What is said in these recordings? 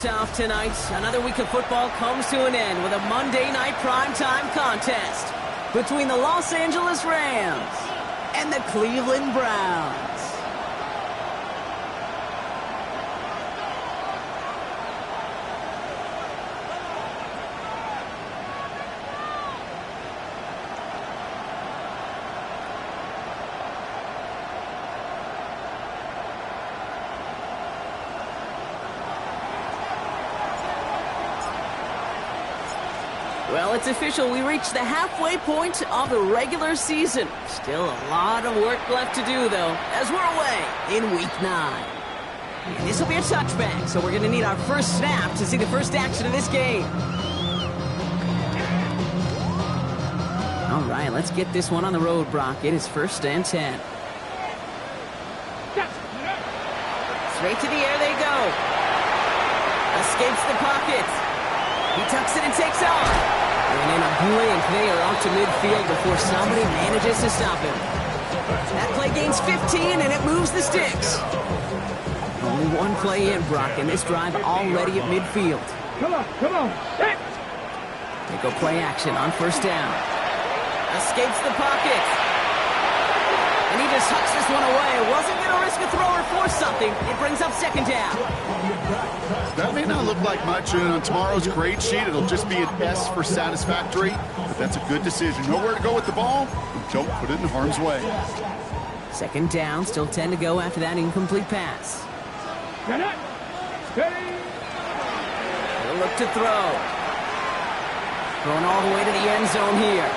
Off tonight, another week of football comes to an end with a Monday night primetime contest between the Los Angeles Rams and the Cleveland Browns. Well, it's official. We reached the halfway point of the regular season. Still a lot of work left to do, though, as we're away in Week 9. And this will be a touchback, so we're going to need our first snap to see the first action of this game. All right, let's get this one on the road, Brock. It is 1st and 10. Straight to the air they go. Escapes the pocket. He tucks it and takes off. And in a blink, they are out to midfield before somebody manages to stop him. That play gains 15, and it moves the sticks. Only one play in, Brock, and this drive already at midfield. Come on. They go play action on 1st down. Escapes the pocket. And he just hucks this one away. Wasn't going to risk a throw or force something. It brings up 2nd down. That may not look like much, and on tomorrow's grade sheet, it'll just be an S for satisfactory, but that's a good decision. Nowhere to go with the ball, don't put it in harm's way. 2nd down, still 10 to go after that incomplete pass. Steady. He'll look to throw. Going all the way to the end zone here.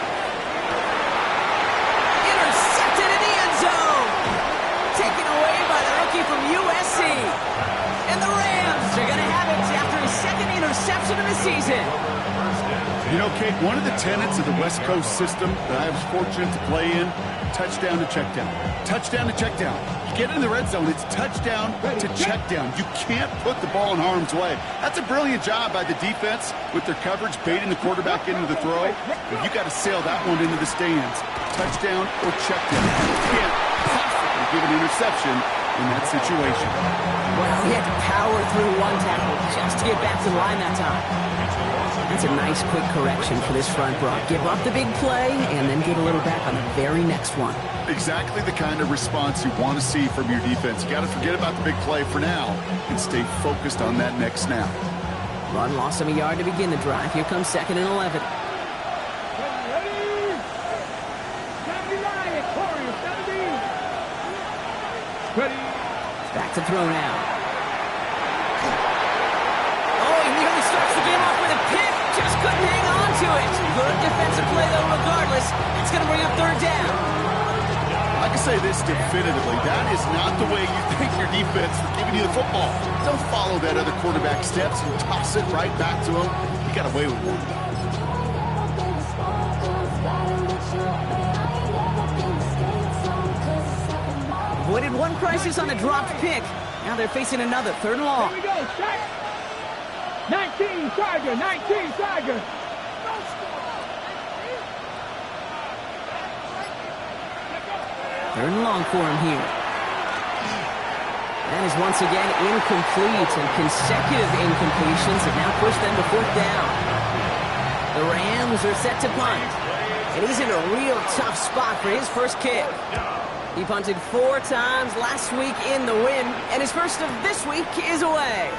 Intercepted in the end zone! Taken away by the rookie from USC. And the Rams are going to have it after his 2nd interception of the season. You know, Kate, one of the tenets of the West Coast system that I was fortunate to play in, touchdown to check down. Touchdown to check down. You get in the red zone, it's touchdown to check down. You can't put the ball in harm's way. That's a brilliant job by the defense with their coverage, baiting the quarterback into the throw. But you got to sail that one into the stands. Touchdown or check down. You can't possibly give an interception in that situation. Well, he had to power through one tackle just to get back to the line that time. That's a nice quick correction for this front, Brock. Give up the big play and then get a little back on the very next one. Exactly the kind of response you want to see from your defense. You got to forget about the big play for now and stay focused on that next snap. Run lost him a yard to begin the drive. Here comes 2nd and 11. Ready. Back to throw now. Oh, he nearly starts the game off with a pick. Just couldn't hang on to it. Good defensive play, though, regardless. It's going to bring up 3rd down. I can say this definitively. That is not the way you think your defense is giving you the football. Don't follow that other quarterback steps and toss it right back to him. You got away with one. Avoided one crisis on a dropped pick. Now they're facing another 3rd and long. Here we go, check. 19, Tiger. 19, Tiger. 3rd and long for him here. That is once again incomplete, and consecutive incompletions have now pushed them to 4th down. The Rams are set to punt. And he's in a real tough spot for his first kick. He punted 4 times last week in the win, and his first of this week is away.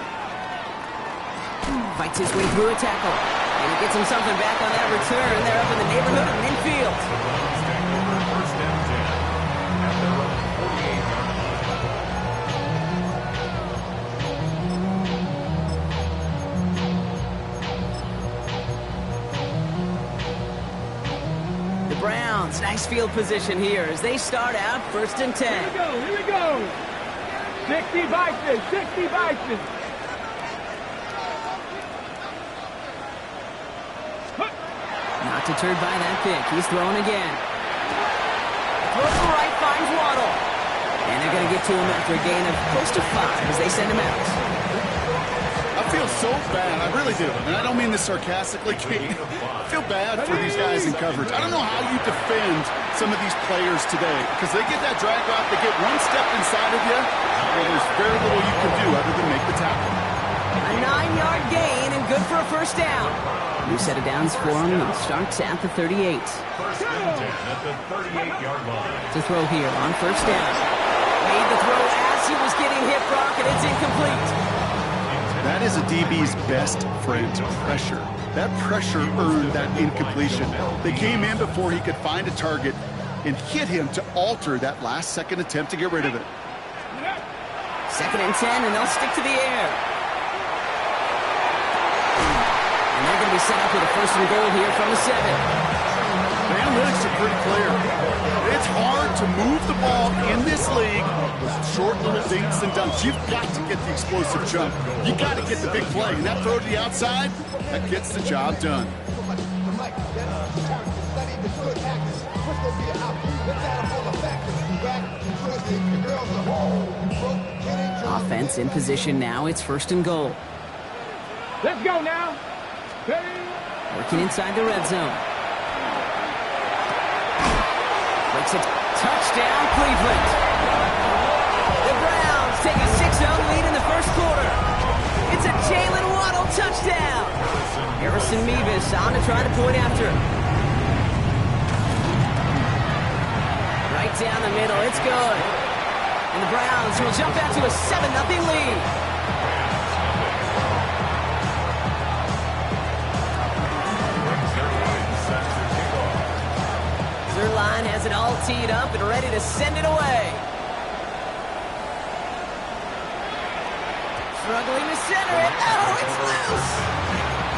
Fights his way through a tackle, and he gets him something back on that return. They're up in the neighborhood of midfield. The Browns, nice field position here as they start out 1st and 10. Here we go. 60 Vikings, 60 Vikings. Not deterred by that pick. He's throwing again. Throws to right, finds Waddle. And they're going to get to him after a gain of close to 5 as they send him out. I feel so bad. I really do. And I don't mean this sarcastically, Kate. I feel bad for these guys in coverage. I don't know how you defend some of these players today because they get that drag route, they get one step inside of you, well, there's very little you can do other than make the tackle. A 9-yard for a first down. New set of downs for him. He starts at the 38. First and 10 at the 38-yard line. To throw here on first down. Made the throw as he was getting hit, Brock, and it's incomplete. That is a DB's best friend, pressure. That pressure earned that incompletion. They came in before he could find a target and hit him to alter that last-second attempt to get rid of it. 2nd and 10, and they'll stick to the air. And they're going to be set up with a 1st and goal here from the 7. The analytics are pretty clear. It's hard to move the ball in this league with short little dinks and dunks. You've got to get the explosive jump. You got to get the big play. And that throw to the outside, that gets the job done. Offense in position now. It's 1st and goal. Let's go now. Ready? Working inside the red zone. Breaks it. Touchdown, Cleveland. The Browns take a 6-0 lead in the 1st quarter. It's a Jalen Waddle touchdown. Harrison Mevis on to try to point after. Right down the middle. It's good. And the Browns will jump out to a 7-0 lead. Zerline has it all teed up and ready to send it away. Struggling to center it. Oh, it's loose.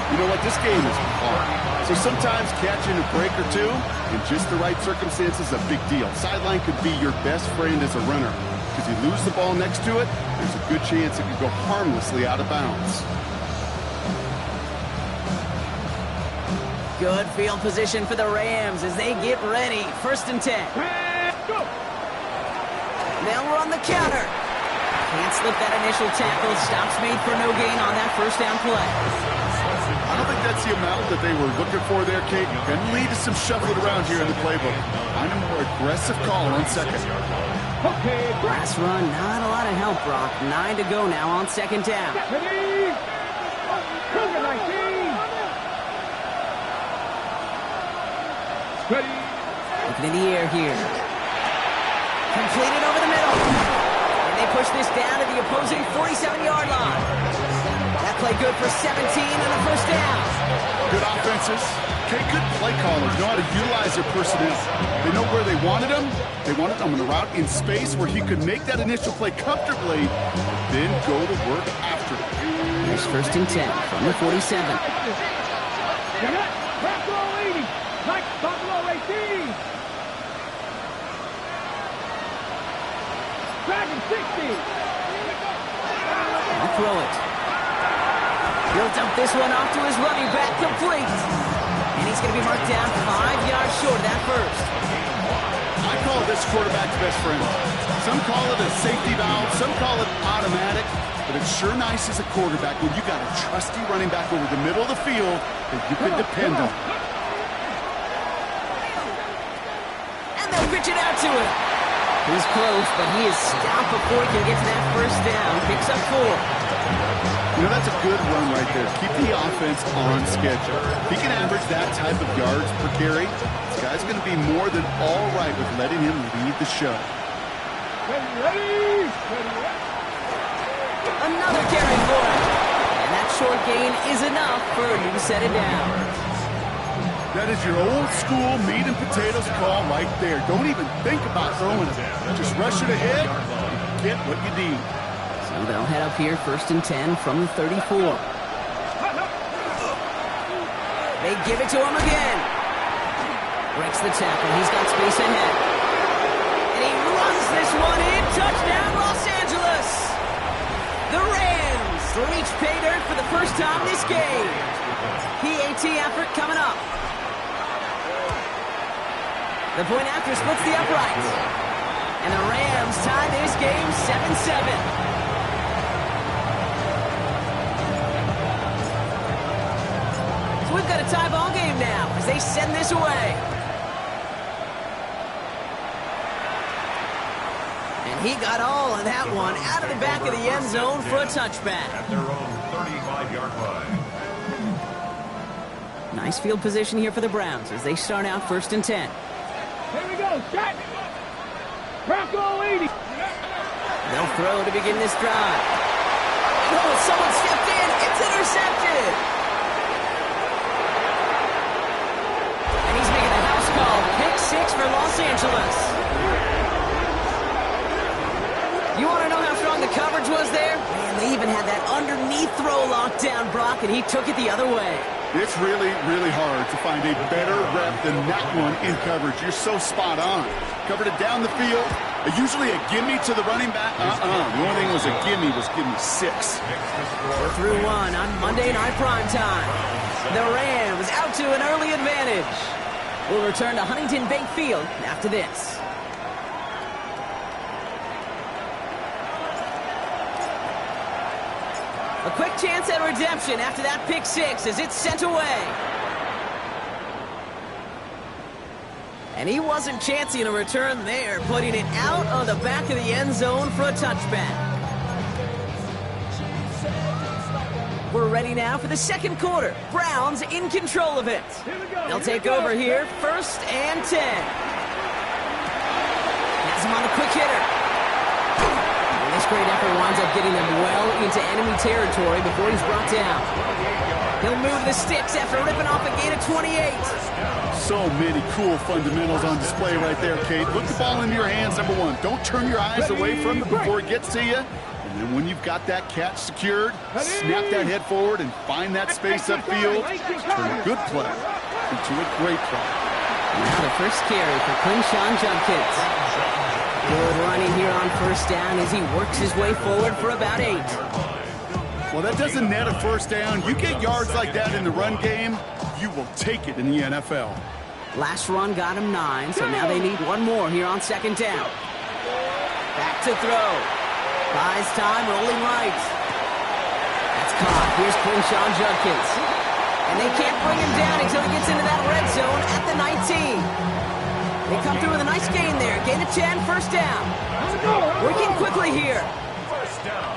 You know what? This game is hard. So sometimes catching a break or two in just the right circumstances is a big deal. Sideline could be your best friend as a runner. Because you lose the ball next to it, there's a good chance it could go harmlessly out of bounds. Good field position for the Rams as they get ready. 1st and 10. Go. They'll run the counter. Can't slip that initial tackle. Stops made for no gain on that 1st down play. I don't think that's the amount that they were looking for there, Kate. Can lead to some shuffling around here in the playbook. Find a more aggressive call on 2nd. Okay. Last run, not a lot of help, Brock. 9 to go now on 2nd down. Ready? Trigger 19. Ready? Looking in the air here. Completed over the middle. And they push this down to the opposing 47-yard line. That play good for 17 and a 1st down. Good offenses. Okay, good play callers know how to utilize their personnel. They know where they wanted him. They wanted him on the route in space where he could make that initial play comfortably, then go to work after it. Here's 1st and 10 from the 47. Buffalo 80. Mike Buffalo 18. Dragon 60. I'll throw it. He'll dump this one off to his running back, complete. And he's going to be marked down 5 yards short of that 1st. I call this quarterback's best friend. Some call it a safety valve, some call it automatic, but it's sure nice as a quarterback when you got a trusty running back over the middle of the field that you can depend on. And they'll pitch it out to him. He's close, but he is stopped before he can get to that 1st down. Picks up 4. You know, that's a good run right there. Keep the offense on schedule. If he can average that type of yards per carry, this guy's going to be more than all right with letting him lead the show. Ready? Another carry for him. And that short gain is enough for a new set of downs. That is your old school meat and potatoes call right there. Don't even think about throwing it. Just rush it ahead and get what you need. So they'll head up here 1st and 10 from the 34. They give it to him again. Breaks the tackle. He's got space ahead. And he runs this one in. Touchdown, Los Angeles. The Rams reach pay dirt for the first time this game. PAT effort coming up. The point after splits the uprights. And the Rams tie this game 7-7. So we've got a tie ball game now as they send this away. And he got all of that one out of the back of the end zone for a touchback. At their own 35-yard line. Nice field position here for the Browns as they start out 1st and 10. Here we go, shot. Bronco 80. They'll throw to begin this drive. Oh, someone stepped in. It's intercepted. And he's making a house call. Pick 6 for Los Angeles. You want to know how strong the coverage was there? Man, they even had that underneath throw locked down, Brock, and he took it the other way. It's really, really hard to find a better rep than that one in coverage. You're so spot on. Covered it down the field. Usually a gimme to the running back. The only thing was a gimme was give me 6. We're through 1 on Monday Night Primetime. The Rams out to an early advantage. We'll return to Huntington Bank Field after this. A quick chance at redemption after that pick 6 as it's sent away. And he wasn't chancing a return there, putting it out of the back of the end zone for a touchback. We're ready now for the second quarter. Browns in control of it. They'll take over here, 1st and 10. Has him on the quick hitter. And this great effort winds up getting them well into enemy territory before he's brought down. He'll move the sticks after ripping off a gain of 28. So many cool fundamentals on display right there, Kate. Put the ball into your hands, number 1. Don't turn your eyes away from it before it gets to you. And then when you've got that catch secured, snap that head forward and find that space upfield. Turn a good play into a great play. Now the first carry for Quinshawn Judkins. Good running here on 1st down as he works his way forward for about 8. Well, that doesn't net a 1st down. You get yards like that in the run game, you will take it in the NFL. Last run got him 9, so now they need 1 more here on 2nd down. Back to throw. Buys time, rolling right. That's caught. Here's Quinshawn Judkins. And they can't bring him down until he gets into that red zone at the 19. They come through with a nice gain there. Gain of 10, 1st down. Working quickly here. 1st down.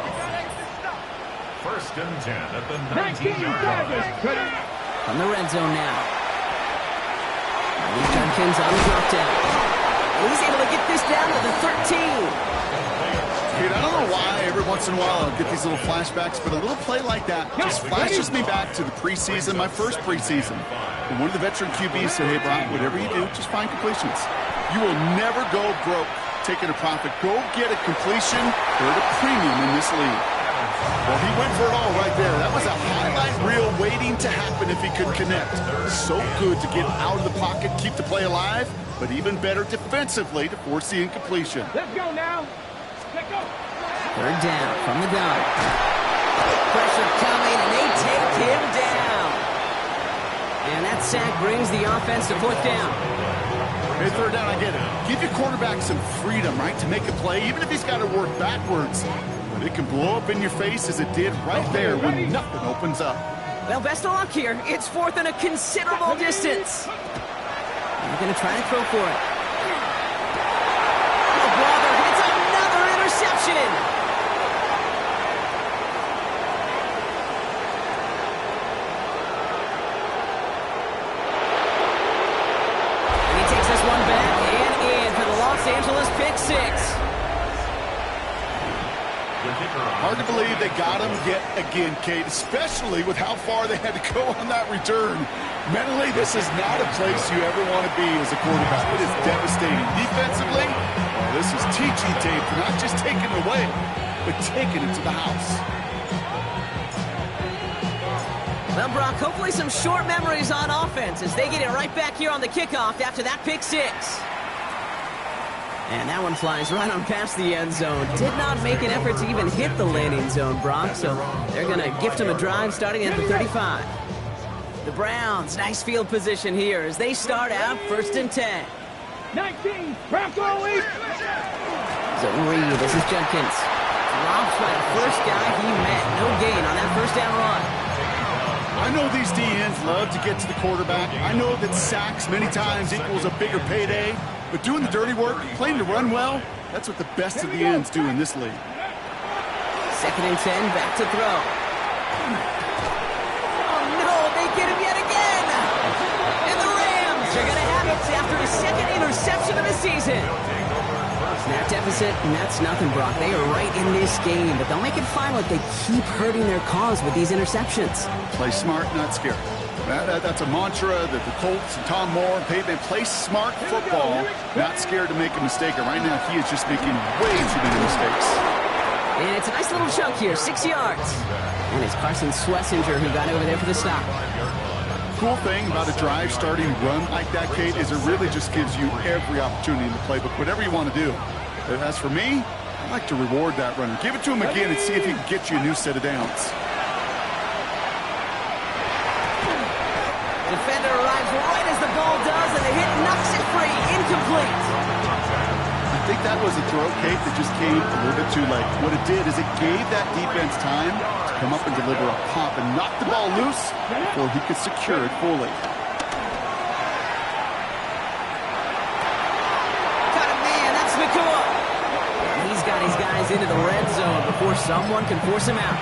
1st and 10 at the 19-yard line. From the red zone now. Leave Judkins on the drop down. And he's able to get this down to the 13. Dude, I don't know why every once in a while I'll get these little flashbacks, but a little play like that just flashes me back to the preseason, my first preseason. And one of the veteran QBs said, hey, Brock, whatever you do, just find completions. You will never go broke taking a profit. Go get a completion. They're at a premium in this league. Well, he went for it all right there. That was a highlight reel waiting to happen if he could connect. So good to get out of the pocket, keep the play alive, but even better defensively to force the incompletion. Let's go now. Let's go. 3rd down from the gun. Pressure coming, and they take him down. And that sack brings the offense to 4th down. Hey, 3rd down, I get it. Give your quarterback some freedom, right, to make a play, even if he's got to work backwards. But it can blow up in your face as it did right there when nothing opens up. Well, best of luck here. It's 4th and a considerable distance. They're going to try to throw for it. Oh, brother, it's another interception. And he takes this one back and in for the Los Angeles pick 6. Hard to believe they got him yet again, Kate, especially with how far they had to go on that return. Mentally, this is not a place you ever want to be as a quarterback. It is devastating. Defensively, well, this is teaching tape for not just taking it away, but taking it to the house. Well, Brock, hopefully some short memories on offense as they get it right back here on the kickoff after that pick 6. And that one flies right on past the end zone. Did not make an effort to even hit the landing zone, Brock, so they're going to gift him a drive starting at the 35. The Browns, nice field position here as they start out 1st and 10. 19, Bronco 8. Zone read, this is Judkins. Drops by the first guy he met. No gain on that 1st down run. I know these DNs love to get to the quarterback. I know that sacks many times equals a bigger payday. But doing the dirty work, playing to run well, that's what the best of the ends do in this league. 2nd and 10, back to throw. Oh, no, they get him yet again. deficit, and that's nothing, Brock. They are right in this game, but they'll make it final if they keep hurting their cause with these interceptions. Play smart, not scared. That's a mantra that the Colts and Tom Moore and Peyton play smart football, not scared to make a mistake. And right now, he is just making way too many mistakes. And it's a nice little chunk here, 6 yards. And it's Carson Schlesinger who got over there for the stop. Cool thing about a drive starting run like that, Kate, is it really just gives you every opportunity in the playbook, whatever you want to do. As for me, I like to reward that runner. Give it to him again and see if he can get you a new set of downs. Defender arrives right as the ball does, and the hit knocks it free. Incomplete. I think that was a throw, Kate, that just came a little bit too late. What it did is it gave that defense time to come up and deliver a pop and knock the ball loose before he could secure it fully. Got a man, that's McCoy. He's got his guys into the red zone before someone can force him out.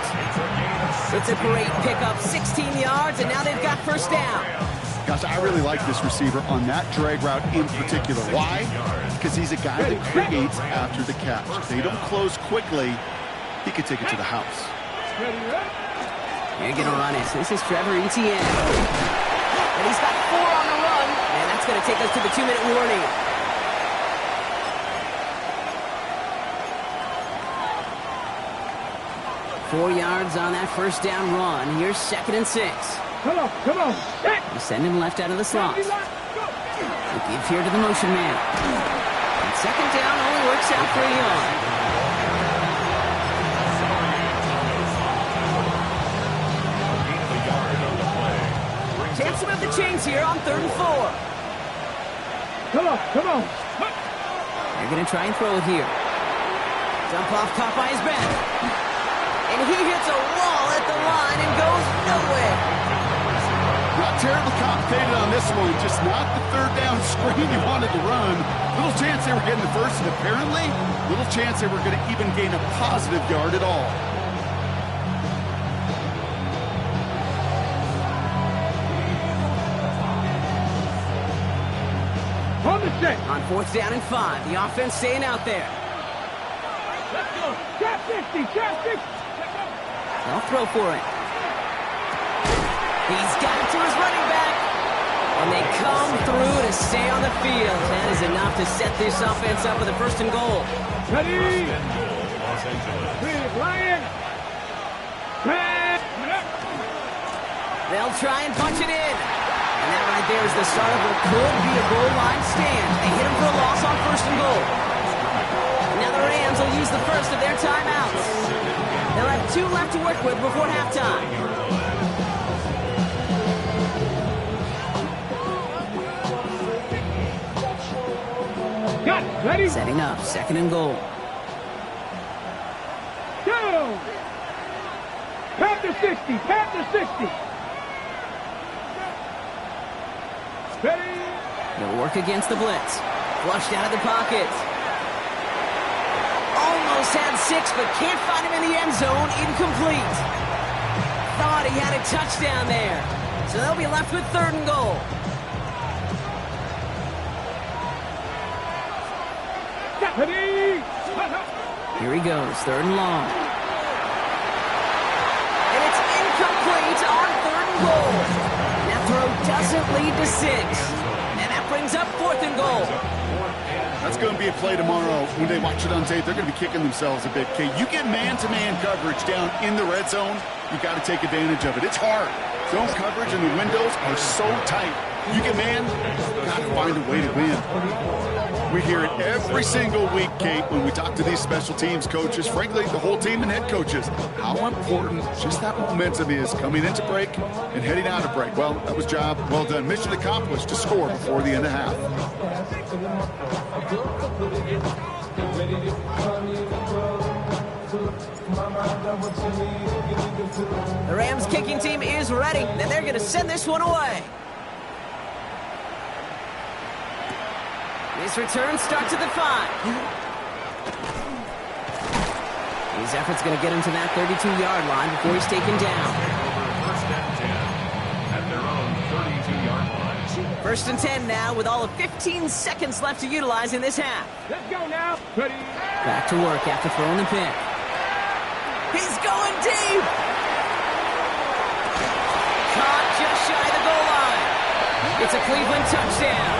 It's a great pickup, 16 yards, and now they've got first down. Gosh, I really like this receiver on that drag route in particular. Why? Because he's a guy that creates after the catch. If they don't close quickly, he could take it to the house. They're going to run it. This is Trevor Etienne. And he's got 4 on the run, and that's going to take us to the 2-minute warning. Four yards on that first down run. Here's 2nd and 6. Come on. They send him left out of the slot. They give here to the motion man. And 2nd down only works out for a yard. Chance to move the chains here on 3rd and 4. Come on. They're going to try and throw it here. Jump off, caught by his back. And he hits a wall at the line and goes nowhere. Not terribly complicated on this one, just not the 3rd down screen you wanted to run. Little chance they were getting the first, and apparently, little chance they were going to even gain a positive yard at all. On the set. On 4th down and 5, the offense staying out there. Let's go. Trap 60. They'll throw for it. He's got it to his running back. And they come through to stay on the field. That is enough to set this offense up with a 1st and goal. Ready. Lion. They'll try and punch it in. And that right there is the start of what could be a goal line stand. They hit him for a loss on 1st and goal. Now the Rams will use the first of their timeouts. They'll have 2 left to work with before halftime. Got it. Ready. Setting up, 2nd and goal. Go. Pat the 60. Ready. They'll work against the blitz. Flushed out of the pocket. Almost had 6, but can't find him in the end zone. Incomplete. Thought he had a touchdown there. So they'll be left with 3rd and goal. Ready. Here he goes, 3rd and long. And it's incomplete on 3rd and goal. That throw doesn't lead to 6. And that brings up 4th and goal. That's going to be a play tomorrow. When they watch it on tape, they're going to be kicking themselves a bit. Okay, you get man-to-man coverage down in the red zone, you got to take advantage of it. It's hard. Zone coverage and the windows are so tight. You get man, got to find a way to win. We hear it every single week, Kate, when we talk to these special teams coaches, frankly, the whole team and head coaches, how important just that momentum is coming into break and heading out of break. Well, that was job well done. Mission accomplished to score before the end of half. The Rams kicking team is ready, and they're going to send this one away. His return starts at the 5. His effort's going to get him to that 32-yard line before he's taken down. First and 10 now with all of 15 seconds left to utilize in this half. Let's go now. Ready. Back to work after throwing the pick. He's going deep! Caught just shy of the goal line. It's a Cleveland touchdown.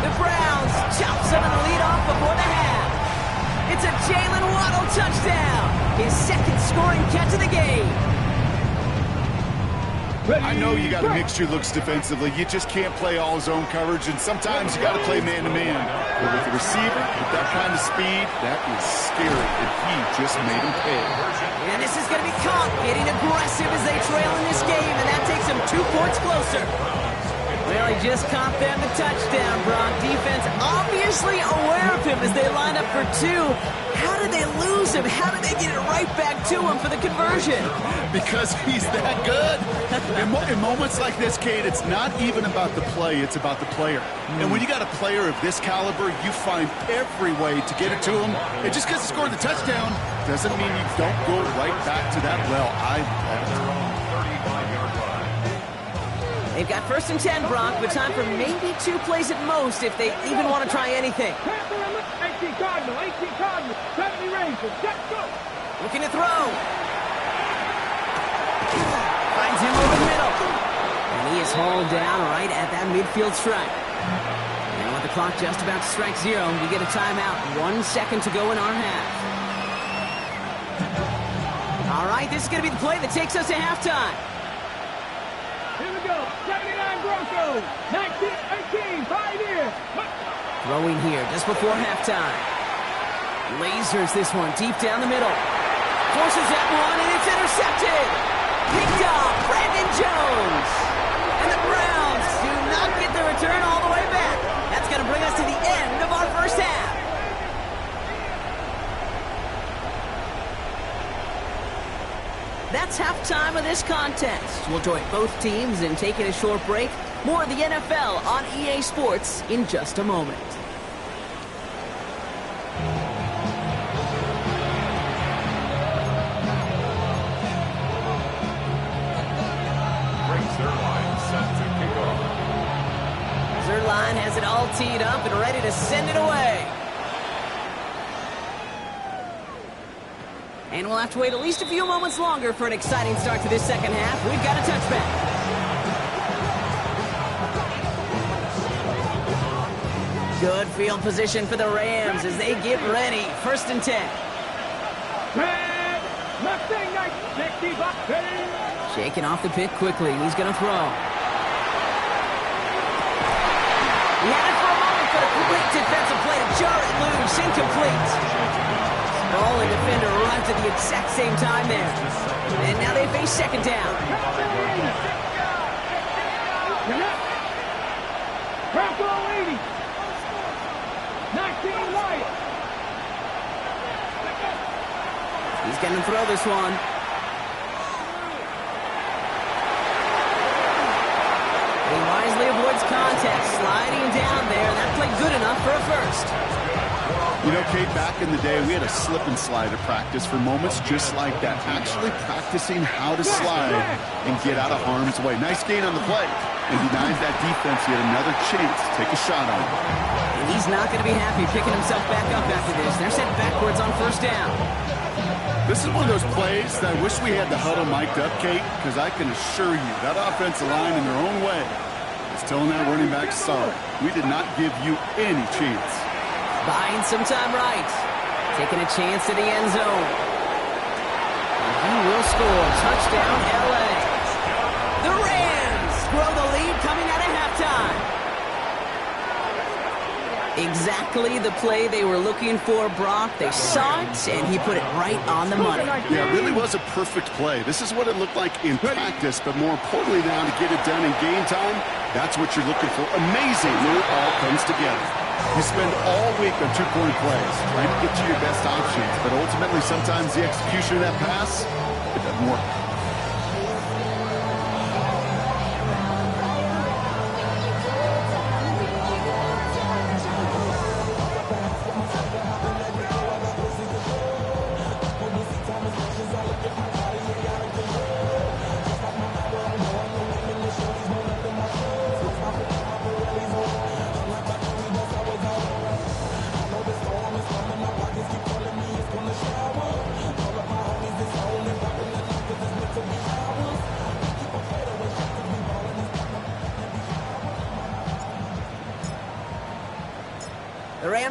The Browns chop some of the lead off before the half. It's a Jalen Waddle touchdown. His second scoring catch of the game. I know you got to mix your looks defensively. You just can't play all zone coverage, and sometimes you got to play man-to-man. But with the receiver, with that kind of speed, that is scary, and he just made him pay. And this is going to be caught, getting aggressive as they trail in this game, and that takes them 2 points closer. Well, he just caught them the touchdown, Brock. Defense obviously aware of him as they line up for 2. How did they lose him? How did they get it right back to him for the conversion? Because he's that good. In moments like this, Kate, it's not even about the play, it's about the player. And when you got a player of this caliber, you find every way to get it to him. And just because he scored the touchdown doesn't mean you don't go right back to that well. I love it. They've got 1st and 10, Brock, but time for maybe 2 plays at most if they even want to try anything. 18 Cardinal, 70 Rangers, let's go! Looking to throw. Finds him over the middle. And he is hauled down right at that midfield strike. And with the clock just about to strike 0, we get a timeout. 1 second to go in our half. All right, this is going to be the play that takes us to halftime. Here we go, 79 Broncos, 19-18, Pioneers. Throwing here just before halftime. Lasers this one deep down the middle. Forces that one, and it's intercepted. Picked off, Brandon Jones. And the Browns do not get the return all the way back. That's going to bring us to the end of our first half. That's halftime of this contest. We'll join both teams in taking a short break. More of the NFL on EA Sports in just a moment. Zerline has it all teed up and ready to send it away. And we'll have to wait at least a few moments longer for an exciting start to this second half. We've got a touchback. Good field position for the Rams as they get ready. 1st and 10. Shaking off the pick quickly. He's going to throw. He had it for a moment, but a quick defensive play to jar it loose. Incomplete. Ball and defender arrived at the exact same time there. And now they face 2nd down. Bronco 80. 19 Lions. He's going to throw this one. He wisely avoids contact, sliding down there. That played good enough for a first. You know, Kate, back in the day, we had a slip and slide at practice for moments just like that. Actually practicing how to slide and get out of harm's way. Nice gain on the play. And denies that defense yet another chance to take a shot on him. And he's not going to be happy picking himself back up after this. They're sent backwards on 1st down. This is one of those plays that I wish we had the huddle mic'd up, Kate, because I can assure you that offensive line in their own way is telling that running back, sorry, we did not give you any chance. Buying some time right. Taking a chance to the end zone. And he will score. Touchdown, LA. The Rams grow the lead coming out of halftime. Exactly the play they were looking for, Brock. They saw it, and he put it right on the money. Yeah, it really was a perfect play. This is what it looked like in practice, but more importantly now to get it done in game time, that's what you're looking for. Amazing when it all comes together. You spend all week on 2-point plays, trying to get to your best options, but ultimately sometimes the execution of that pass, it doesn't work.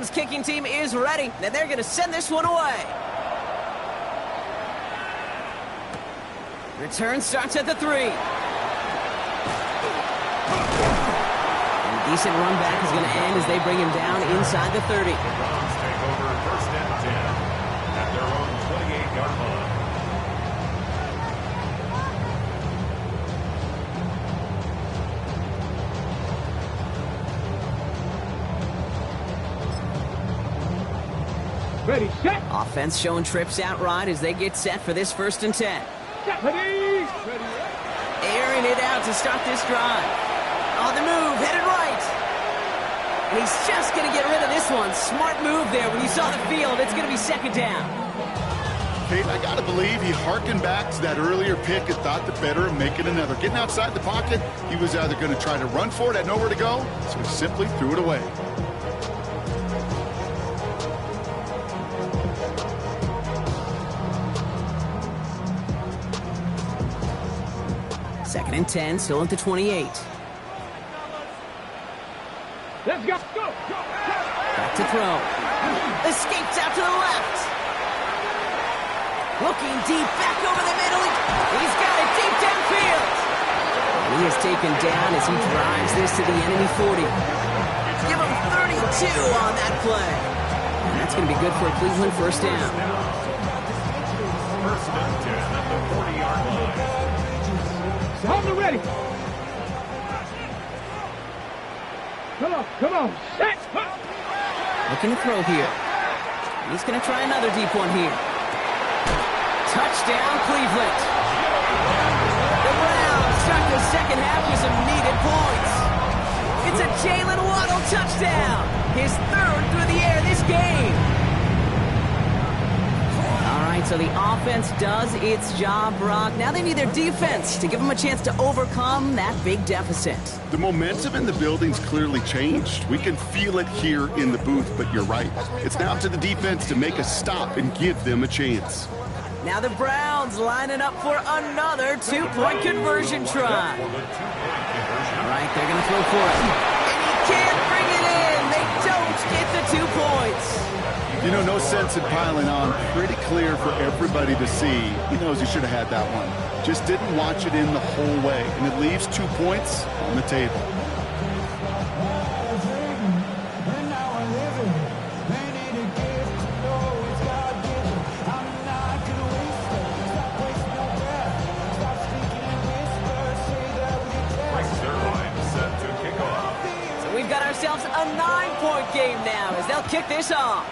Rams kicking team is ready, and they're going to send this one away. Return starts at the 3. And a decent run back is going to end as they bring him down inside the 30. The Browns take over 1st and 10 at their own 28-yard line. Ready, set. Offense showing trips out right as they get set for this 1st and 10. Ready. Airing it out to start this drive. On the move, headed right. And he's just going to get rid of this one. Smart move there. When you saw the field, it's going to be 2nd down. Kate, I got to believe he harkened back to that earlier pick and thought the better of making another. Getting outside the pocket, he was either going to try to run for it, had nowhere to go, so he simply threw it away. Second and 10, still at the 28. Let's go. Back to throw. Escapes out to the left. Looking deep, back over the middle. He's got it deep downfield. And he is taken down as he drives this to the enemy 40. Give him 32 on that play. And that's going to be good for a Cleveland 1st down. 1st and 10 at the 40-yard line. On the ready. Come on. Set. Looking to throw here. He's going to try another deep one here. Touchdown, Cleveland. The Browns start the 2nd half with some needed points. It's a Jalen Waddle touchdown. His 3rd through the air this game. All right, so the offense does its job, Brock. Now they need their defense to give them a chance to overcome that big deficit. The momentum in the building's clearly changed. We can feel it here in the booth, but you're right. It's now up to the defense to make a stop and give them a chance. Now the Browns lining up for another 2-point conversion try. All right, they're going to throw for it. And he can't bring it in. They don't get the 2 points. You know, no sense in piling on. Pretty clear for everybody to see. He knows he should have had that one. Just didn't watch it in the whole way. And it leaves 2 points on the table. Set to kick off. So we've got ourselves a 9-point game now as they'll kick this off.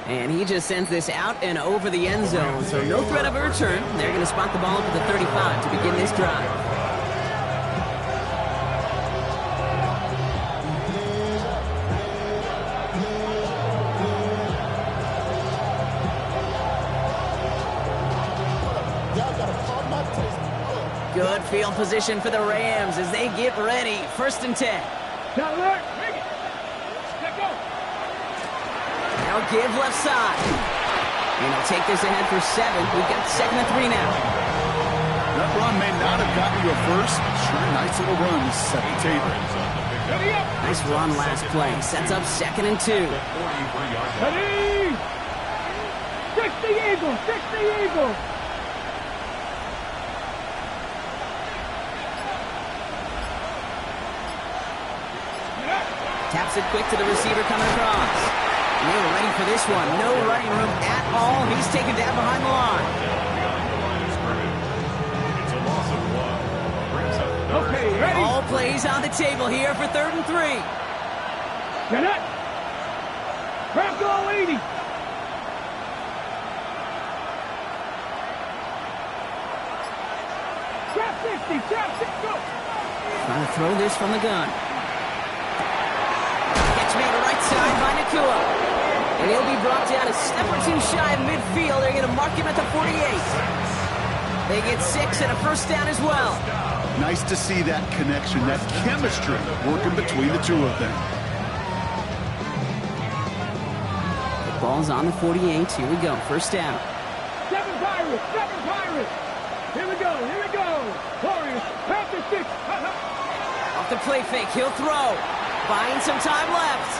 And he just sends this out and over the end zone, so no threat of a return. They're going to spot the ball up at the 35 to begin this drive. Good field position for the Rams as they get ready. 1st and 10. Now look. Bring it. Let go. Now give left side. And he'll take this ahead for 7. We've got 2nd and 3 now. That run may not have gotten you a first. Sure, nice little run to set the table. Ready up. Nice run last play. Sets up 2nd and 2. Ready. 60 Eagles. 60 Eagles. Taps it quick to the receiver coming across. And they were ready for this one. No running room at all. He's taken down behind the line. It's a loss of 1. Brings up 3rd. Okay, ready. All plays on the table here for 3rd and 3. Get it. Bronco 80. Trap 60. Trap 60. Go. Trying to throw this from the gun. Catch made the right side by Nakua. And he'll be brought down a step or 2 shy of midfield. They're going to mark him at the 48. They get 6 and a 1st down as well. Nice to see that connection, that chemistry working between the 2 of them. The ball's on the 48. Here we go. 1st down. 7 Pirates. 7 Pirates. Here we go. Here we go. Warriors. After 6. Off the play fake. He'll throw. buying some time left.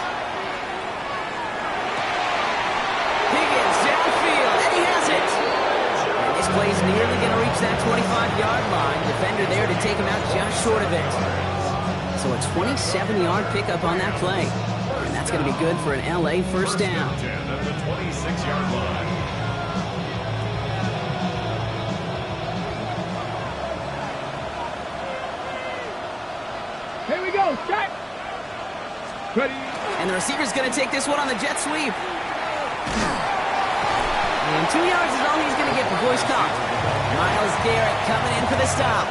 Higgins downfield, and he has it. And this play's nearly going to reach that 25-yard line. Defender there to take him out just short of it. So a 27-yard pickup on that play. And that's going to be good for an LA first down. At the 26-yard line. Here we go. Set. Ready. And the receiver's going to take this one on the jet sweep. And 2 yards is all he's going to get before he's caught. Myles Garrett coming in for the stop.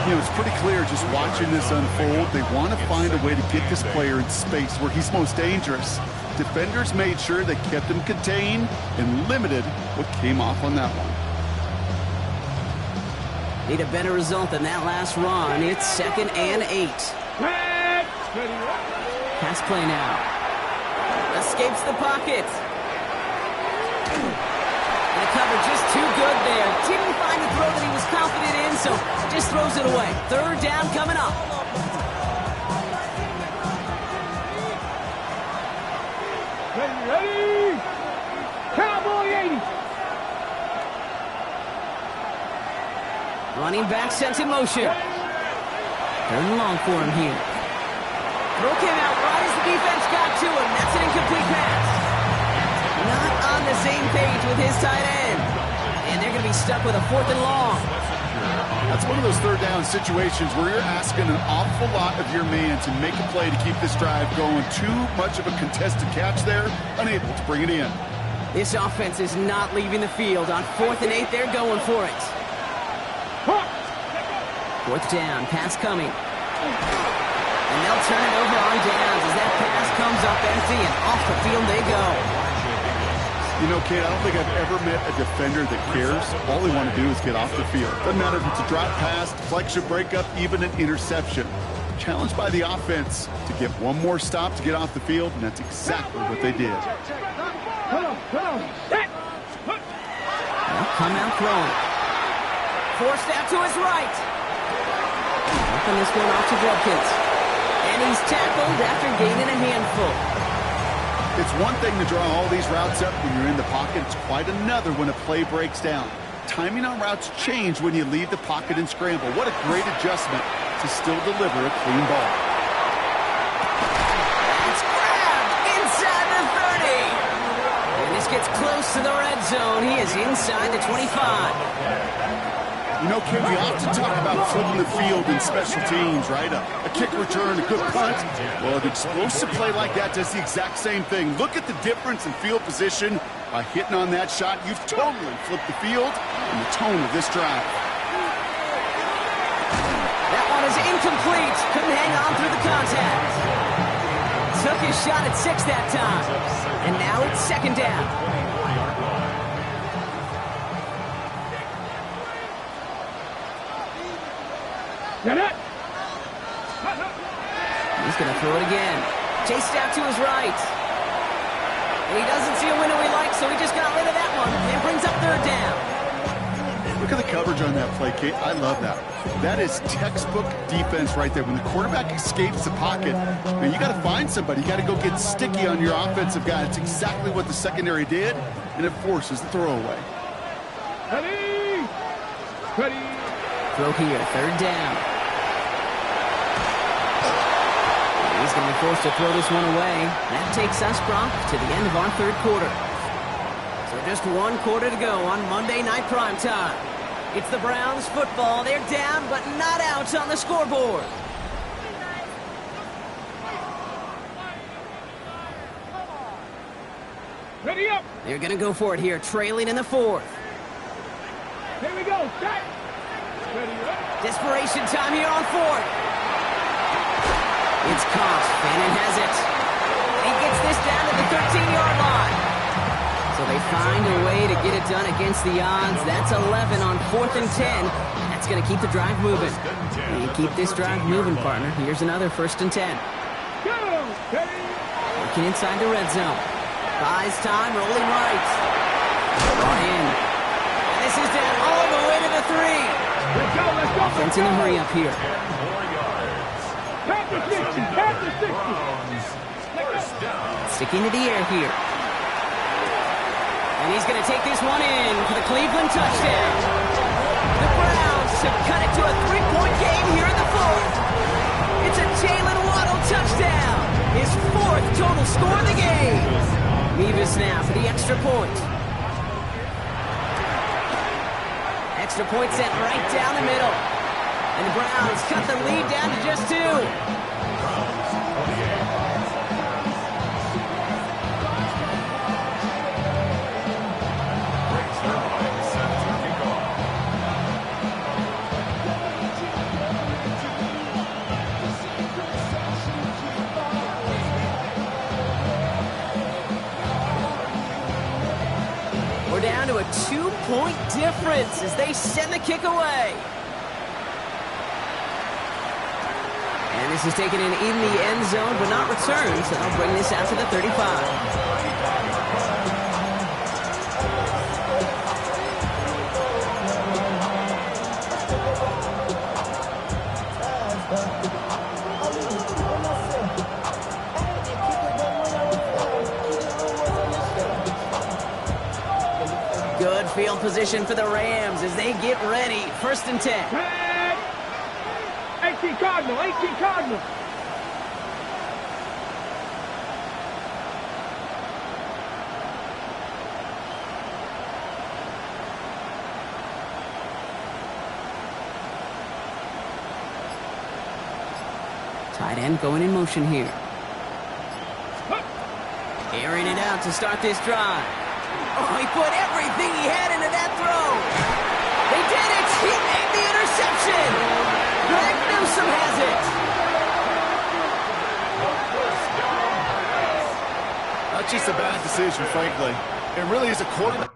You know, it's pretty clear just watching this unfold. They want to find a way to get this player in space where he's most dangerous. Defenders made sure they kept him contained and limited what came off on that one. Need a better result than that last run. It's 2nd and 8. Pass play now. Escapes the pocket. And the cover just too good there. Didn't find the throw that he was confident in, so just throws it away. 3rd down coming up. Ready. Cowboy 80. Running back sent in motion. 3rd and long for him here. Throw came out right as the defense got to him. That's an incomplete pass. Not on the same page with his tight end. And they're going to be stuck with a 4th and long. That's one of those 3rd down situations where you're asking an awful lot of your man to make a play to keep this drive going. Too much of a contested catch there, unable to bring it in. This offense is not leaving the field. On 4th and 8, they're going for it. 4th down, pass coming. And they'll turn it over on downs as that pass comes up empty and off the field they go. You know, Kate, I don't think I've ever met a defender that cares. All they want to do is get off the field. Doesn't matter if it's a drop pass, deflection, breakup, even an interception. Challenged by the offense to get one more stop to get off the field, and that's exactly what they did. They'll come out throwing. Forced out to his right. Knocking this one off to Judkins. And he's tackled after gaining a handful. It's one thing to draw all these routes up when you're in the pocket. It's quite another when a play breaks down. Timing on routes change when you leave the pocket and scramble. What a great adjustment to still deliver a clean ball. It's grabbed inside the 30. And this gets close to the red zone. He is inside the 25. You know, Kim, we often talk about flipping the field in special teams, right? A kick return, a good punt. Well, an explosive play like that does the exact same thing. Look at the difference in field position. By hitting on that shot, you've totally flipped the field and the tone of this drive. That one is incomplete. Couldn't hang on through the contact. Took his shot at 6 that time. And now it's 2nd down. Get it. He's going to throw it again. Chased out to his right. And he doesn't see a window he likes, so he just got rid of that one. And brings up 3rd down. Look at the coverage on that play, Kate. I love that. That is textbook defense right there. When the quarterback escapes the pocket, man, you got to find somebody. You got to go get sticky on your offensive guy. It's exactly what the secondary did, and it forces the throwaway. Ready. Ready. Throw here, 3rd down. He's going to be forced to throw this one away. That takes us, Brock, to the end of our 3rd quarter. So just 1 quarter to go on Monday Night Primetime. It's the Browns football. They're down, but not out on the scoreboard. Ready up. They're going to go for it here, trailing in the 4th. Here we go. Set. Ready up. Desperation time here on 4th. It's caught. Fannin has it. He gets this down to the 13-yard line. So they find a way to get it done against the odds. That's 11 on 4th and 10. That's going to keep the drive moving. You keep this drive moving, partner. Here's another 1st and 10. Go. Ready. Working inside the red zone. Buys time, rolling right. Brought in. And this is down all the way to the 3. Let's go. Let's go. Offense in a hurry up here. 4 yards. the 60. At the 60. Browns, first down. Sticking to the air here. And he's going to take this one in for the Cleveland touchdown. The Browns have cut it to a 3-point game here in the fourth. It's a Jalen Waddle touchdown. His 4th total score of the game. Mevis now for the extra point. Extra point set right down the middle. And the Browns cut the lead down to just 2. Browns, 28. Baseline set to kick off. We're down to a 2-point difference as they send the kick away. And this is taken in the end zone, but not returned, so they'll bring this out to the 35. Good field position for the Rams as they get ready. 1st and 10. 18 Cardinal, 18 Cardinal. Tight end going in motion here. Airing it out to start this drive. Oh, he put everything he had into that throw. They did it. He made the interception. Greg Newsome has it. That's just a bad decision, frankly. It really is a quarterback.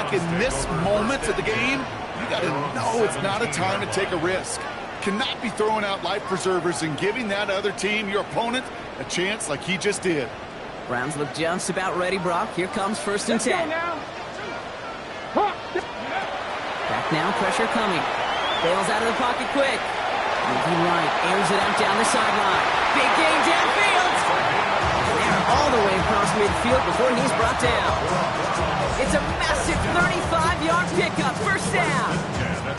Like in this moment of the game, you got to know it's not a time to take a risk. Cannot be throwing out life preservers and giving that other team, your opponent, a chance like he just did. Browns look just about ready, Brock. Here comes 1st and 10. Back now, pressure coming. Bails out of the pocket quick. Moving right, airs it out down the sideline. Big gain downfield. They're all the way across midfield before he's brought down. It's a massive 35-yard pickup, 1st down.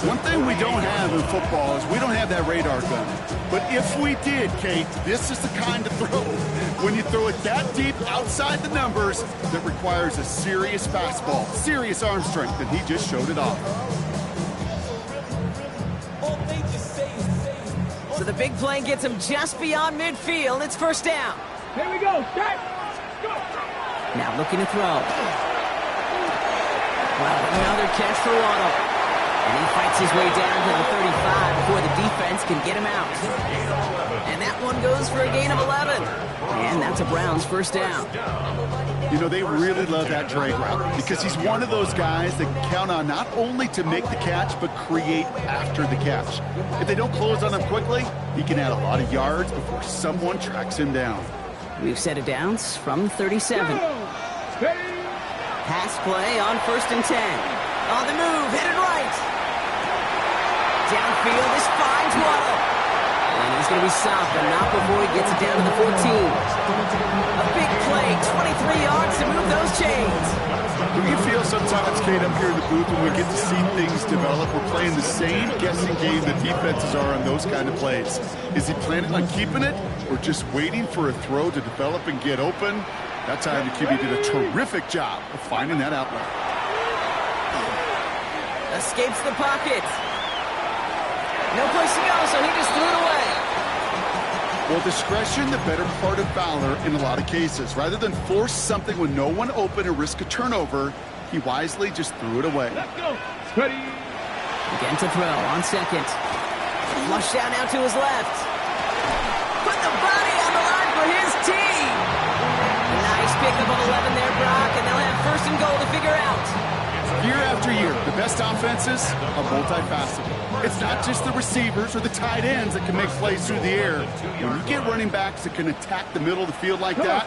One thing we don't have in football is we don't have that radar gun. But if we did, Kate, this is the kind of throw. When you throw it that deep outside the numbers, that requires a serious fastball, serious arm strength, and he just showed it off. So the big play gets him just beyond midfield. It's 1st down. Here we go. Start. Go. Now looking to throw. Well, another catch for Waddle. And he fights his way down to the 35 before the defense can get him out. And that one goes for a gain of 11. And that's a Browns 1st down. You know, they really love that drag route because he's one of those guys that count on not only to make the catch, but create after the catch. If they don't close on him quickly, he can add a lot of yards before someone tracks him down. We've set it downs from 37. Pass play on 1st and 10. On the move, headed right. Downfield, this finds Waddle. And he's going to be stopped, but not before he gets it down to the 14. A big play, 23 yards to move those chains. Do you feel sometimes, Kate, up here in the booth when we get to see things develop, we're playing the same guessing game the defenses are on those kind of plays? Is he planning on keeping it or just waiting for a throw to develop and get open? That time the QB did a terrific job of finding that outlet. Escapes the pocket. No place to go, so he just threw it away. Well, discretion, the better part of valor in a lot of cases. Rather than force something with no one open and risk a turnover, he wisely just threw it away. Let's go. Ready. Again to throw on 2nd. Flush down now to his left. Put the body on the line for his team. A nice pickup of 11 there, Brock, and they'll have 1st and goal to figure out. Year after year, the best offenses are multifaceted. It's not just the receivers or the tight ends that can make plays through the air. When you get running backs that can attack the middle of the field like that,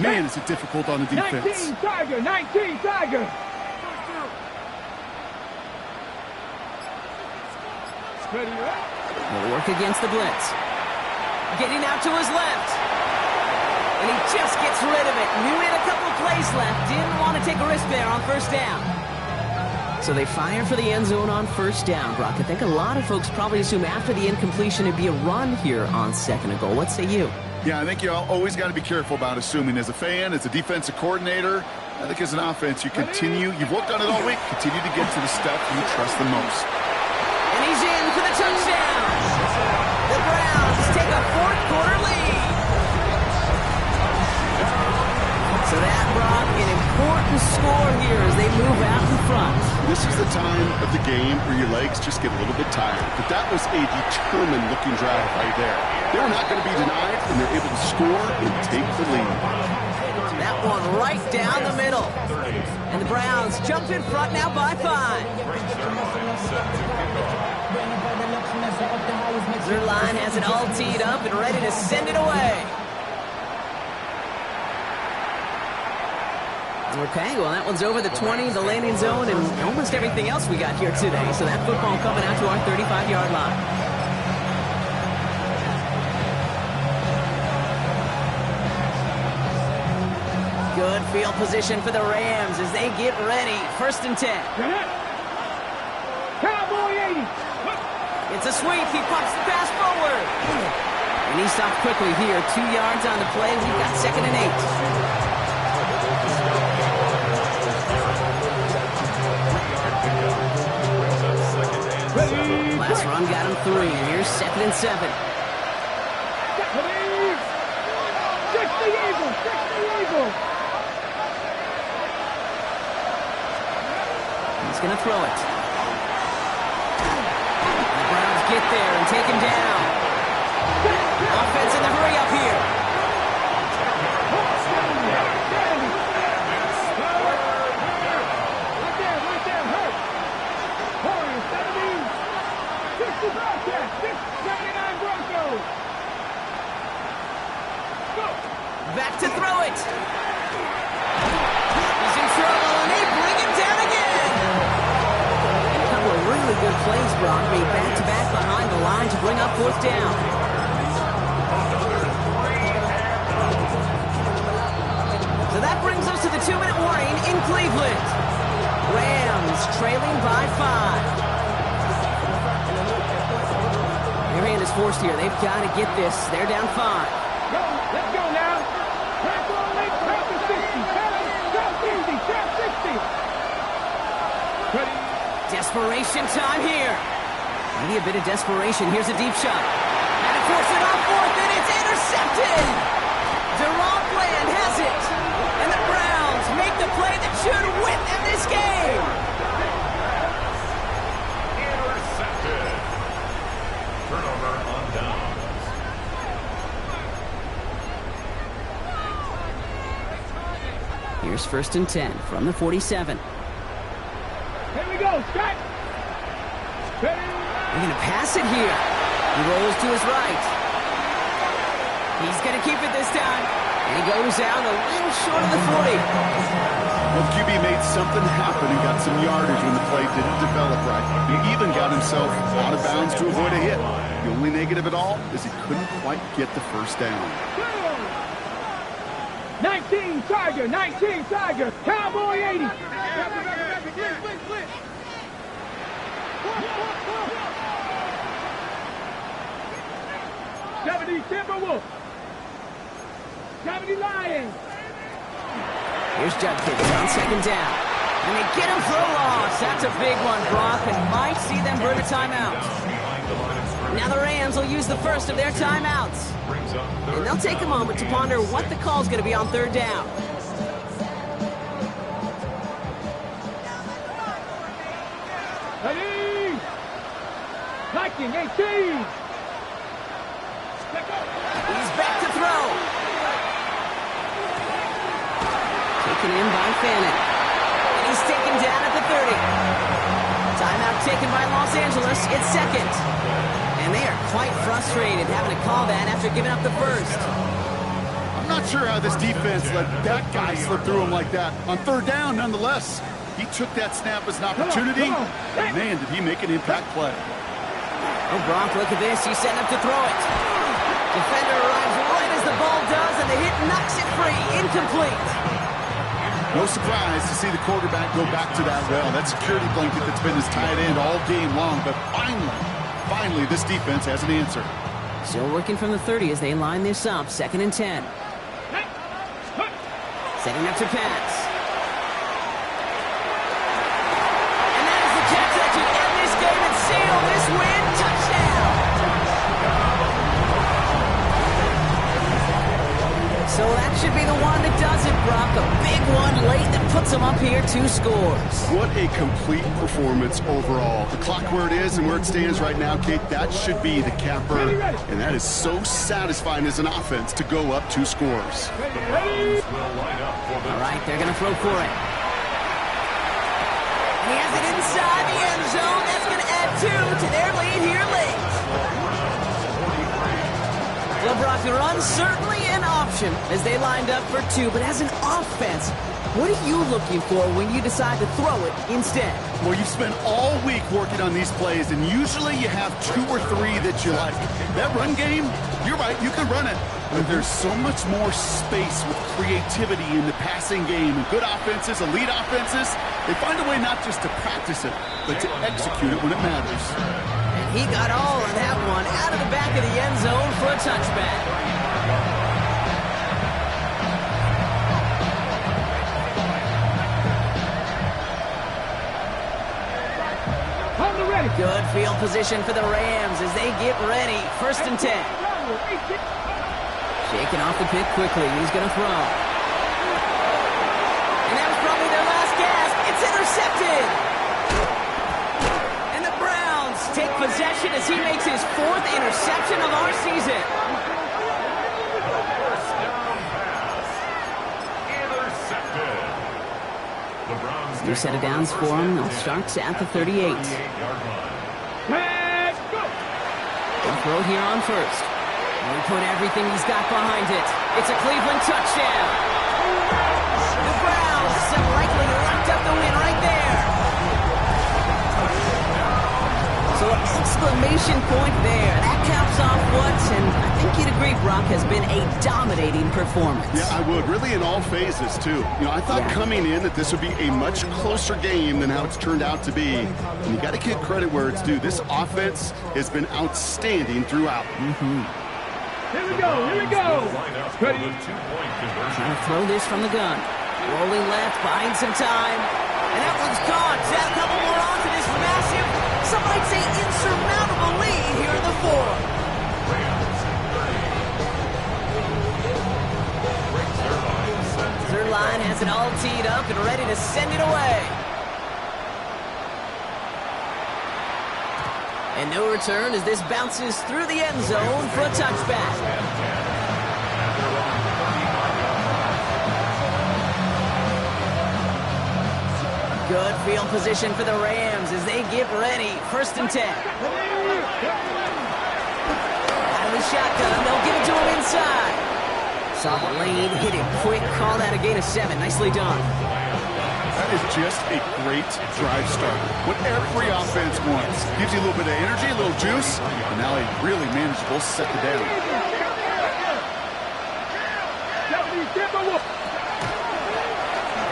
man, is it difficult on the defense. 19 Tiger, 19 Tiger. Ready, right? Will work against the blitz. Getting out to his left. And he just gets rid of it. Knew he had a couple plays left. Didn't want to take a risk there on 1st down. So they fire for the end zone on 1st down, Brock. I think a lot of folks probably assume after the incompletion it'd be a run here on 2nd and goal. What say you? Yeah, I think you always got to be careful about assuming. As a fan, as a defensive coordinator, I think as an offense, you've worked on it all week, continue to get to the stuff you trust the most. And he's in for the touchdown. The Browns take a 4th quarter lead. So that, Brock, an important score here as they move out in front. This is the time of the game where your legs just get a little bit tired. But that was a determined-looking drive right there. They were not going to be denied, and they're able to score and take the lead. That one right down the middle. And the Browns jump in front now by 5. Their line has it all teed up and ready to send it away. Okay, well, that one's over the 20, the landing zone, and almost everything else we got here today. So that football coming out to our 35-yard line. Good field position for the Rams as they get ready. 1st and 10. Cowboy 80. It's a sweep. He pumps the pass forward. And he stopped quickly here. 2 yards on the play. We've got 2nd and 8. Last run got him 3. Here's 2nd and 7. Check the Eagle. Check the Eagle. He's going to throw it. The Browns get there and take him down. Offense in the hurry up here. Right Broadcast, 79 Broncos. Go. Back to throw it. He's in trouble, and they bring him down again. And a couple of really good plays, Brock, made back-to-back behind the line to bring up fourth down. So that brings us to the 2-minute warning in Cleveland. Rams trailing by 5. Their hand is forced here. They've got to get this. They're down 5. Go. Let's go now. Pass on late. Pass to 60. Pass easy. Pass 60. Ready. Desperation time here. Maybe a bit of desperation. Here's a deep shot. And to force it on fourth, and it's intercepted. Deron Bland has it. And the Browns make the play that should win them this game. Intercepted. Turnover on downs. Here's 1st and 10 from the 47. Here we go. Scott. Ready. They're going to pass it here. He rolls to his right. He's going to keep it this time. And he goes out a little short of the 40. Well, QB made something happen and got some yardage when the play didn't develop right. He even got himself out of bounds to avoid a hit. The only negative at all is he couldn't quite get the first down. 19 Tiger. 19 Tiger. Cowboy 80. 70 Timberwolf. 70 Lions. Here's Judkins on 2nd down. And they get him for a loss. That's a big one, Brock, and might see them burn a timeout. Now the Rams will use the first of their timeouts. And they'll take a moment to ponder what the call's going to be on 3rd down. Ready. Viking 18. He's back to throw. Taken in by Fannin. And he's taken down at the 30. Timeout taken by Los Angeles. It's 2nd. And they are quite frustrated having to call that after giving up the first. I'm not sure how this defense let that guy slip through him like that. On 3rd down, nonetheless, he took that snap as an opportunity. And man, did he make an impact play. Oh, Brock, look at this. He's setting up to throw it. Defender arrives right as the ball does, and the hit knocks it free. Incomplete. No surprise to see the quarterback go back to that well. That security blanket that's been his tight end all game long. But finally, this defense has an answer. Still working from the 30 as they line this up. 2nd and 10. Setting up to pass. And that is the catch that should end this game and seal this win. Touchdown! So that should be the one that does it, Brock. A big one late that puts them up here 2 scores. What a complete performance overall. The clock where it is and where it stands right now, Kate, that should be the capper. And that is so satisfying as an offense to go up 2 scores. All right, they're going to throw for it. He has it inside the end zone. That's going to add 2 to their lead here late. Well, Brock, the run's certainly an option as they lined up for 2, but as an offense, what are you looking for when you decide to throw it instead? Well, you've spent all week working on these plays, and usually you have 2 or 3 that you like. That run game, you're right, you can run it. But there's so much more space with creativity in the passing game. And good offenses, elite offenses, they find a way not just to practice it, but to execute it when it matters. And he got all of that one out of the back of the end zone for a touchback. Good field position for the Rams as they get ready. 1st and 10. Shaking off the pick quickly. He's going to throw. And that was probably their last gasp. It's intercepted. And the Browns take possession as he makes his 4th interception of our season. First down pass. Intercepted. The Browns New set of downs for him. They'll start at the 38. throw here on first. And he put everything he's got behind it. It's a Cleveland touchdown. The Browns have likely locked up the win right there. So an exclamation point there. That caps off what, and I think you'd agree, Brock, has been a dominating performance. Yeah, I would. Really in all phases, too. You know, I thought coming in that this would be a much closer game than how it's turned out to be. And you got to give credit where it's due. This offense has been outstanding throughout. Here we go, here we go. Ready? Trying to throw this from the gun. Rolling left, buying some time. And that one's gone. Add a couple more on to this massive, some might say insurmountable lead here in the fourth. Third line has it all teed up and ready to send it away. And no return as this bounces through the end zone for a touchback. Good field position for the Rams as they get ready. 1st and 10. Out of the shotgun, they'll give it to him inside. Saw the lane, hit it quick, call that a gain of 7. Nicely done. That is just a great drive start. What every offense wants. Gives you a little bit of energy, a little juice, and now a really manageable second down.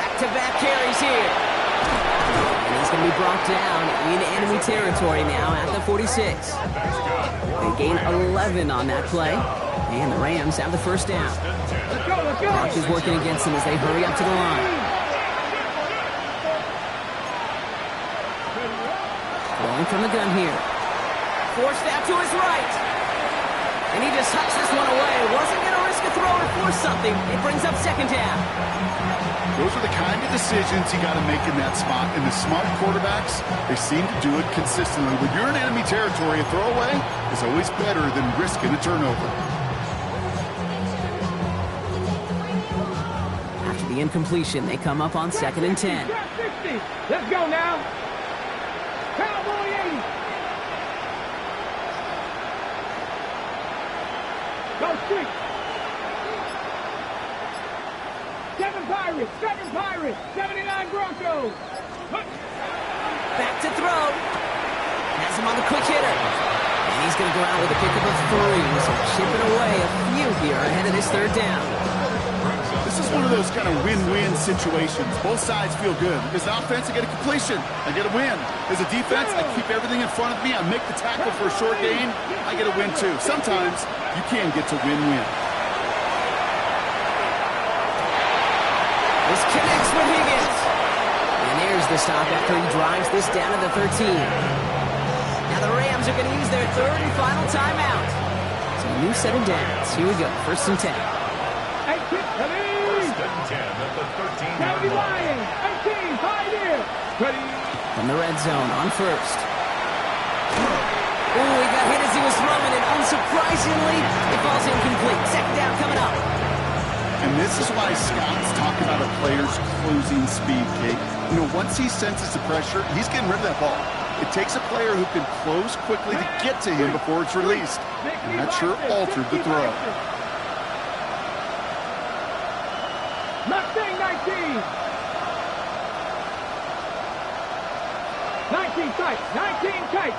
Back-to-back carries here. And he's going to be brought down in enemy territory now at the 46. They gain 11 on that play, and the Rams have the first down. Clock is working against them as they hurry up to the line. Throwing from the gun here. Forced out to his right. And he just hucks this one away. Wasn't going to risk a throw or force something. It brings up 2nd down. Those are the kind of decisions you got to make in that spot. And the smart quarterbacks, they seem to do it consistently. When you're in enemy territory, a throwaway is always better than risking a turnover. After the incompletion, they come up on 2nd and 10. Let's go now. Cowboy 80. Go street. 7 Pirates, 79 Broncos. Back to throw. Has him on the quick hitter. And he's going to go out with a pickup of 3. So chipping away a few here ahead of this 3rd down. This is one of those kind of win-win situations. Both sides feel good. As an offense, I get a completion. I get a win. As a defense, I keep everything in front of me. I make the tackle for a short gain. I get a win, too. Sometimes you can get to win-win. This connects with Higgins. And there's the stop after he drives this down to the 13. Now the Rams are going to use their 3rd and final timeout. So a new set of downs. Here we go. 1st and 10. 10 at the 13-yard line. Lions, 18, pioneer. Ready. From the red zone on 1st. Ooh, he got hit as he was throwing it. Unsurprisingly, it falls incomplete. 2nd down coming up. And this is why scouts talk about a player's closing speed, Kate. You know, once he senses the pressure, he's getting rid of that ball. It takes a player who can close quickly to get to him before it's released. And that sure altered the throw. Mustang 19. 19 tight, 19 tight.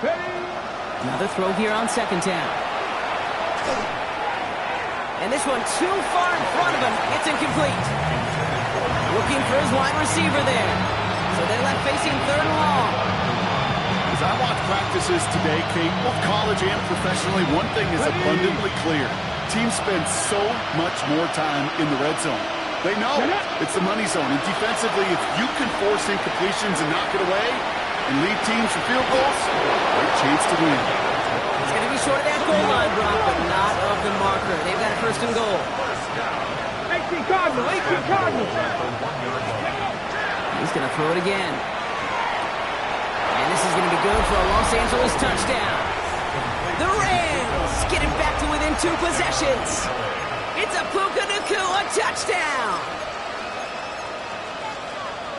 Ready. Another throw here on 2nd down. And this one too far in front of him. It's incomplete. Looking for his wide receiver there. So they're left facing 3rd and long. As I watch practices today, Kate, both college and professionally, one thing is abundantly clear. Teams spend so much more time in the red zone. They know it's the money zone. And defensively, if you can force incompletions and knock it away and lead teams for field goals, great chance to win. It's going to be short of that goal line, Brock, but not of the marker. They've got a 1st and goal. 18 Cardinal, 18 Cardinal. He's going to throw it again. And this is going to be good for a Los Angeles touchdown. The Rams getting back to within 2 possessions. It's a Puka Nacua touchdown.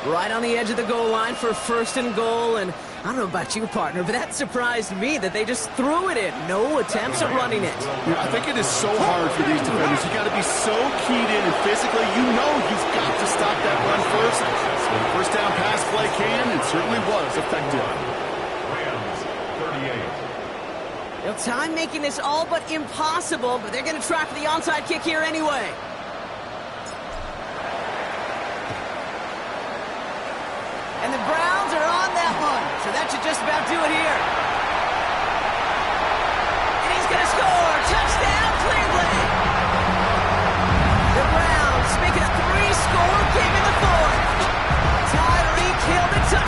Right on the edge of the goal line for first and goal, and I don't know about you, partner, but that surprised me that they just threw it in. No attempts at running it. I think it is so hard for these defenders. You got to be so keyed in, and physically, you know you've got to stop that run first. So the first down pass play can, and certainly was effective. Rams, 38. They'll time making this all but impossible, but they're going to try for the onside kick here anyway. And the Browns are on that one, so that should just about do it here.